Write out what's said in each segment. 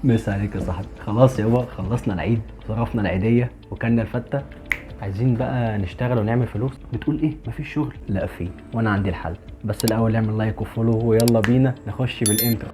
مسا عليك يا صاحبي. خلاص يابا، خلصنا العيد وصرفنا العيدية وكلنا الفتة. عايزين بقى نشتغل ونعمل فلوس. بتقول ايه؟ مفيش شغل؟ لا في، وانا عندي الحل. بس الاول اعمل لايك وفولو ويلا بينا نخش بالانترو.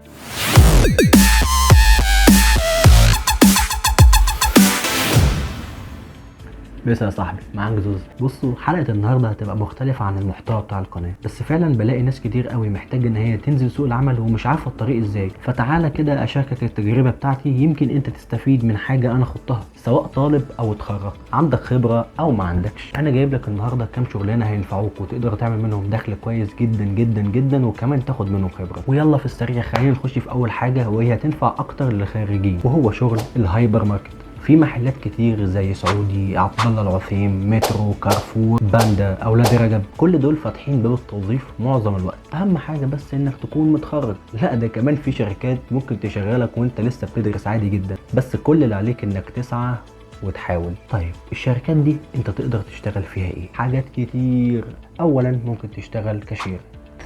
بس يا صاحبي معاك زوز. بصوا، حلقه النهارده هتبقى مختلفه عن المحتوى بتاع القناه، بس فعلا بلاقي ناس كتير قوي محتاجه ان هي تنزل سوق العمل ومش عارفه الطريق ازاي. فتعالى كده اشاركك التجربه بتاعتي، يمكن انت تستفيد من حاجه انا خضتها، سواء طالب او اتخرج، عندك خبره او ما عندكش. انا جايب لك النهارده كام شغلانه هينفعوك وتقدر تعمل منهم دخل كويس جدا جدا جدا، وكمان تاخد منهم خبره. ويلا في السريع خلينا نخش في اول حاجه، وهي هتنفع اكتر للخارجين، وهو شغل الهايبر ماركت. في محلات كتير زي سعودي، عبد الله العثيم، مترو، كارفور، باندا، اولاد رجب، كل دول فاتحين باب التوظيف معظم الوقت. اهم حاجه بس انك تكون متخرج. لا ده كمان في شركات ممكن تشغلك وانت لسه بتدرس عادي جدا، بس كل اللي عليك انك تسعى وتحاول. طيب الشركات دي انت تقدر تشتغل فيها ايه؟ حاجات كتير. اولا ممكن تشتغل كاشير،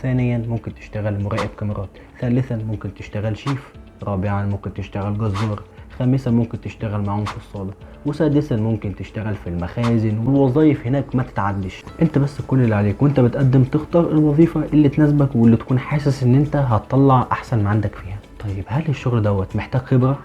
ثانيا ممكن تشتغل مراقب كاميرات، ثالثا ممكن تشتغل شيف، رابعا ممكن تشتغل جزار، خامسا ممكن تشتغل معاهم في الصالة، وسادسا ممكن تشتغل في المخازن. والوظائف هناك ما تتعدش. انت بس كل اللي عليك وانت بتقدم تختار الوظيفة اللي تناسبك واللي تكون حاسس ان انت هتطلع احسن ما عندك فيها. طيب هل الشغل دوت محتاج خبرة؟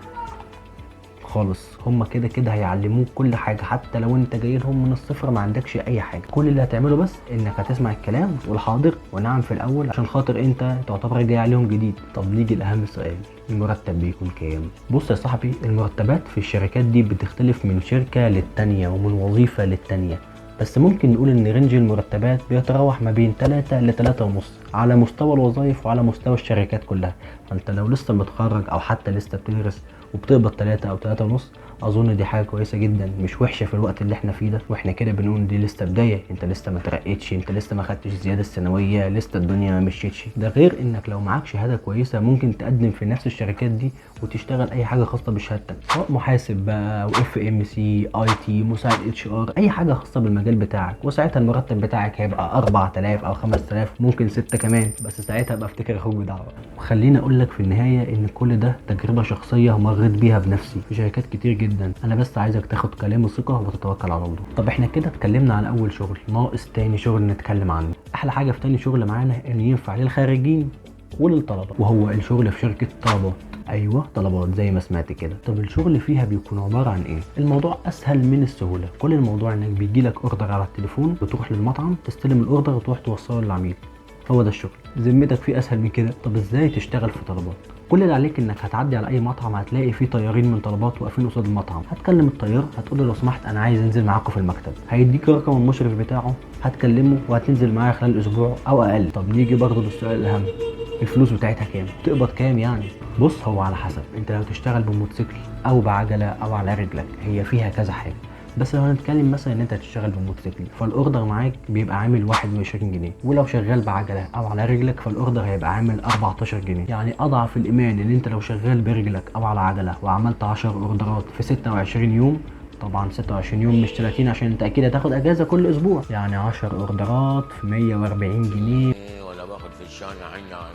خالص، هما كده كده هيعلموك كل حاجه، حتى لو انت جاي لهم من الصفر ما عندكش اي حاجه. كل اللي هتعمله بس انك هتسمع الكلام وتقول حاضر ونعم في الاول، عشان خاطر انت تعتبر جاي عليهم جديد. طب نيجي لاهم سؤال، المرتب بيكون كام؟ بص يا صاحبي، المرتبات في الشركات دي بتختلف من شركه للتانيه ومن وظيفه للتانيه، بس ممكن نقول ان رينج المرتبات بيتراوح ما بين 3 ل 3.5 على مستوى الوظائف وعلى مستوى الشركات كلها. فانت لو لسه متخرج او حتى لسه بتدرس وبتقبض 3 او 3.5، اظن دي حاجه كويسه جدا، مش وحشه في الوقت اللي احنا فيه ده. واحنا كده بنقول دي لسه بدايه، انت لسه ما ترقيتش، انت لسه ما خدتش الزياده السنويه، لسه الدنيا ما مشيتش. ده غير انك لو معاك شهاده كويسه ممكن تقدم في نفس الشركات دي وتشتغل اي حاجه خاصه بشهادتك، سواء محاسب بقى او اف ام سي، اي تي، مساعد اتش ار، اي حاجه خاصه بالمجال بتاعك. وساعتها المرتب بتاعك هيبقى 4000 او 5000، ممكن 6 كمان، بس ساعتها بقى افتكر اخوك بدعوه. وخليني اقول لك في النهايه ان كل ده تجربه شخصيه مريت بيها بنفسي في شركات كتير جدا. انا بس عايزك تاخد كلامي ثقه وتتوكل على الله. طب احنا كده اتكلمنا عن اول شغل، ناقص تاني شغل نتكلم عنه. احلى حاجه في تاني شغل معانا انه ينفع للخارجين وللطلبه، وهو الشغل في شركه طلبات. ايوه طلبات زي ما سمعت كده. طب الشغل فيها بيكون عباره عن ايه؟ الموضوع اسهل من السهوله. كل الموضوع انك بيجيلك اوردر على التليفون، بتروح للمطعم تستلم الاوردر وتروح توصله للعميل. هو ده الشغل. ذمتك في اسهل من كده؟ طب ازاي تشتغل في طلبات؟ كل اللي عليك انك هتعدي على اي مطعم هتلاقي فيه طيارين من طلبات واقفين قصاد المطعم. هتكلم الطيار هتقول له لو سمحت انا عايز انزل معاكم في المكتب، هيديك رقم المشرف بتاعه، هتكلمه وهتنزل معاه خلال اسبوع او اقل. طب نيجي برضه للسؤال الاهم، الفلوس بتاعتها كام؟ تقبض كام يعني؟ بص هو على حسب، انت لو تشتغل بموتوسيكل او بعجله او على رجلك هي فيها كذا حاجه. بس لو هنتكلم مثلا ان انت تشتغل بالموتوسيكل فالاوردر معاك بيبقى عامل 21 جنيه، ولو شغال بعجله او على رجلك فالاوردر هيبقى عامل 14 جنيه. يعني اضعف الايمان ان انت لو شغال برجلك او على عجله وعملت 10 اوردرات في 26 يوم، طبعا 26 يوم مش 30 عشان انت اكيد هتاخد اجازه كل اسبوع، يعني 10 اوردرات في 140 جنيه، ولا باخد في الشهر عنا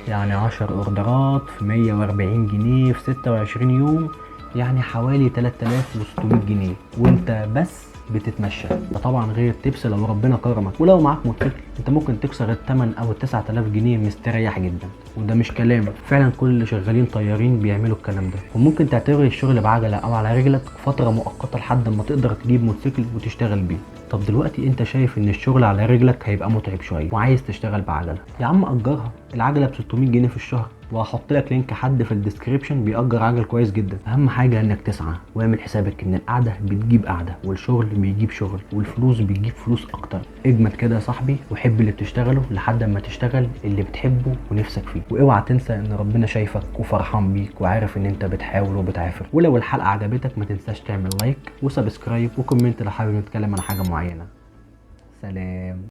يعني 10 اوردرات في 140 جنيه في 26 يوم، يعني حوالي 3600 جنيه، وانت بس بتتمشى. ده طبعا غير التبس لو ربنا كرمك. ولو معاك موتوسيكل انت ممكن تكسر الثمن او ال9000 جنيه مستريح جدا. وده مش كلام، فعلا كل اللي شغالين طيارين بيعملوا الكلام ده. وممكن تعتبر الشغل بعجله او على رجلك فتره مؤقته لحد ما تقدر تجيب موتوسيكل وتشتغل بيه. طب دلوقتي انت شايف ان الشغل على رجلك هيبقى متعب شويه وعايز تشتغل بعجله، يا عم اجرها. العجله ب 600 جنيه في الشهر، وهحط لك لينك حد في الديسكريبشن بيأجر عجل كويس جدا. اهم حاجه انك تسعى واعمل حسابك ان القعده بتجيب قعده والشغل بيجيب شغل والفلوس بتجيب فلوس اكتر. اجمد كده يا صاحبي وحب اللي بتشتغله لحد ما تشتغل اللي بتحبه ونفسك فيه. واوعى تنسى ان ربنا شايفك وفرحان بيك وعارف ان انت بتحاول وبتعافر. ولو الحلقه عجبتك ما تنساش تعمل لايك وسبسكرايب وكومنت لو حابب نتكلم عن حاجه معينه. سلام.